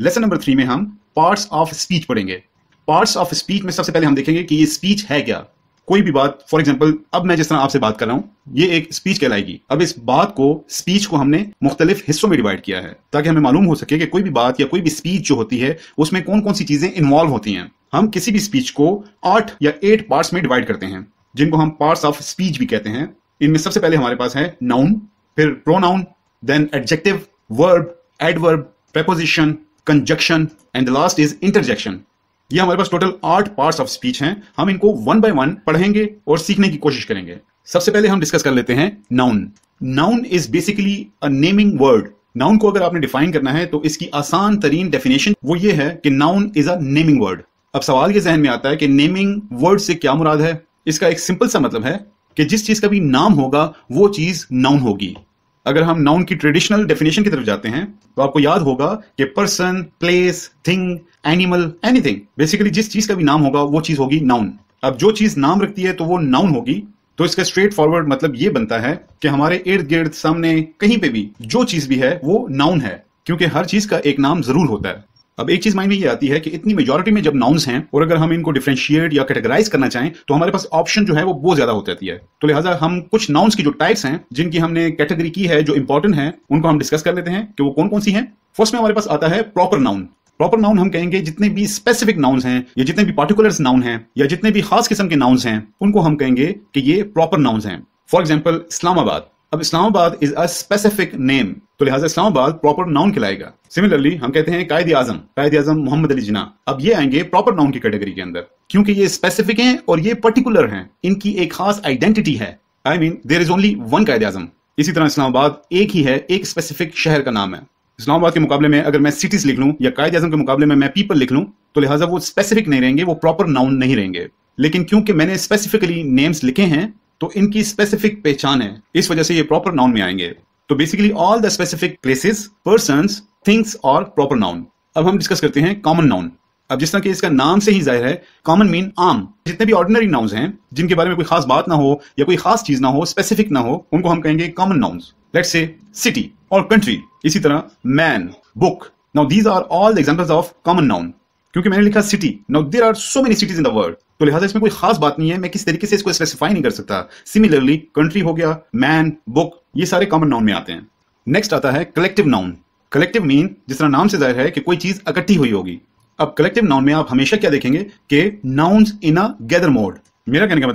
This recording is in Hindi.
लेसन नंबर 3 में हम पार्ट्स ऑफ स्पीच पढ़ेंगे। पार्ट्स ऑफ स्पीच में सबसे पहले हम देखेंगे कि ये स्पीच है क्या। कोई भी बात, फॉर एग्जाम्पल अब मैं जिस तरह आपसे बात कर रहा हूं, ये एक स्पीच कहलाएगी। अब इस बात को, स्पीच को हमने मुख्तलिफ हिस्सों में डिवाइड किया है ताकि हमें मालूम हो सके कि कोई भी बात या कोई भी स्पीच जो होती है उसमें कौन कौन सी चीजें इन्वॉल्व होती हैं। हम किसी भी स्पीच को 8 या 8 पार्ट्स में डिवाइड करते हैं जिनको हम पार्ट्स ऑफ स्पीच भी कहते हैं। इनमें सबसे पहले हमारे पास है नाउन, फिर pronoun, then adjective, verb, adverb, preposition, conjunction and the last is interjection. ये हमारे पास टोटल 8 पार्ट्स ऑफ स्पीच हैं। हम इनको वन बाय वन पढ़ेंगे और सीखने की कोशिश करेंगे। सबसे पहले हम डिस्कस कर लेते हैं noun. Noun is basically a naming word. Noun को अगर आपने डिफाइन करना है तो इसकी आसान तरीन डेफिनेशन वो ये है कि noun is a naming word. अब सवाल ये जहन में आता है कि नेमिंग वर्ड से क्या मुराद है। इसका एक सिंपल सा मतलब है कि जिस चीज का भी नाम होगा वो चीज नाउन होगी। अगर हम नाउन की ट्रेडिशनल डेफिनेशन की तरफ जाते हैं तो आपको याद होगा कि person, place, thing, animal, anything, basically जिस चीज का भी नाम होगा वो चीज होगी नाउन। अब जो चीज नाम रखती है तो वो नाउन होगी। तो इसका स्ट्रेट फॉरवर्ड मतलब ये बनता है कि हमारे इर्द गिर्द, सामने, कहीं पे भी जो चीज भी है वो नाउन है, क्योंकि हर चीज का एक नाम जरूर होता है। अब एक चीज माइंड में ये आती है कि इतनी मेजॉरिटी में जब नाउन्स हैं और अगर हम इनको डिफरेंशिएट या कैटेगराइज करना चाहें तो हमारे पास ऑप्शन जो है वो बहुत ज्यादा हो जाती है। तो लिहाजा हम कुछ नाउन्स की जो टाइप्स हैं, जिनकी हमने कैटेगरी की है, जो इंपॉर्टेंट है, उनको हम डिस्कस कर लेते हैं कि वो कौन कौन सी हैं। फर्स्ट में हमारे पास आता है प्रॉपर नाउन। प्रॉपर नाउन हम कहेंगे जितने भी स्पेसिफिक नाउन्स हैं या जितने भी पार्टिकुलर्स नाउन हैं या जितने भी खास किस्म के नाउन्स हैं उनको हम कहेंगे कि ये प्रॉपर नाउन्स हैं। For example Islamabad. अब Islamabad is a specific name, तो लिहाजा इस्लामाबाद प्रॉपर नाउन कहलाएगा। सिमिलरली हम कहते हैं कायद आजम मोहम्मद अली जिन्ना। अब ये आएंगे प्रॉपर नाउन की कैटेगरी के अंदर, क्योंकि ये स्पेसिफिक हैं और ये पर्टिकुलर हैं, इनकी एक खास आइडेंटिटी है। I mean there is only one Quaid Azam. इसी तरह इस्लामाबाद एक ही है, एक स्पेसिफिक शहर का नाम है। इस्लामाबाद के मुकाबले में अगर मैं सिटीज लिख लूं या कायद आजम के मुकाबले में मैं पीपल लिख लूं तो लिहाजा वो स्पेसिफिक नहीं रहेंगे, वो प्रॉपर नाउन नहीं रहेंगे। लेकिन क्योंकि मैंने स्पेसिफिकली नेम्स लिखे हैं तो इनकी स्पेसिफिक पहचान है, इस वजह से ये प्रॉपर नाउन में आएंगे। तो basically all the specific places, persons, things और प्रॉपर नाउन। अब हम डिस्कस करते हैं कॉमन नाउन। अब जिस तरह कि इसका नाम से ही जाहिर है, कॉमन मीन आम। जितने भी ऑर्डिनरी नाउन्स हैं जिनके बारे में कोई खास बात ना हो या कोई खास चीज ना हो, स्पेसिफिक ना हो, उनको हम कहेंगे common nouns. Let's say city और कंट्री। इसी तरह man, book. Now these are all the examples of common noun. क्योंकि मैंने लिखा city, now there are so many cities in the world, तो लिहाजा इसमें कोई खास बात नहीं है, मैं किस तरीके से इसको स्पेसिफाई नहीं कर सकता। सिमिलरली कंट्री हो गया, मैन, बुक, ये सारे कॉमन नाउन में आते हैं। नेक्स्ट आता है कलेक्टिव नाउन। कलेक्टिव मीन जिस तरह नाम से जाहिर है कि कोई चीज इकट्ठी हुई होगी। अब कलेक्टिव नाउन में आप हमेशा क्या देखेंगे कि nouns in a gather mode. मेरा कहने का मतलब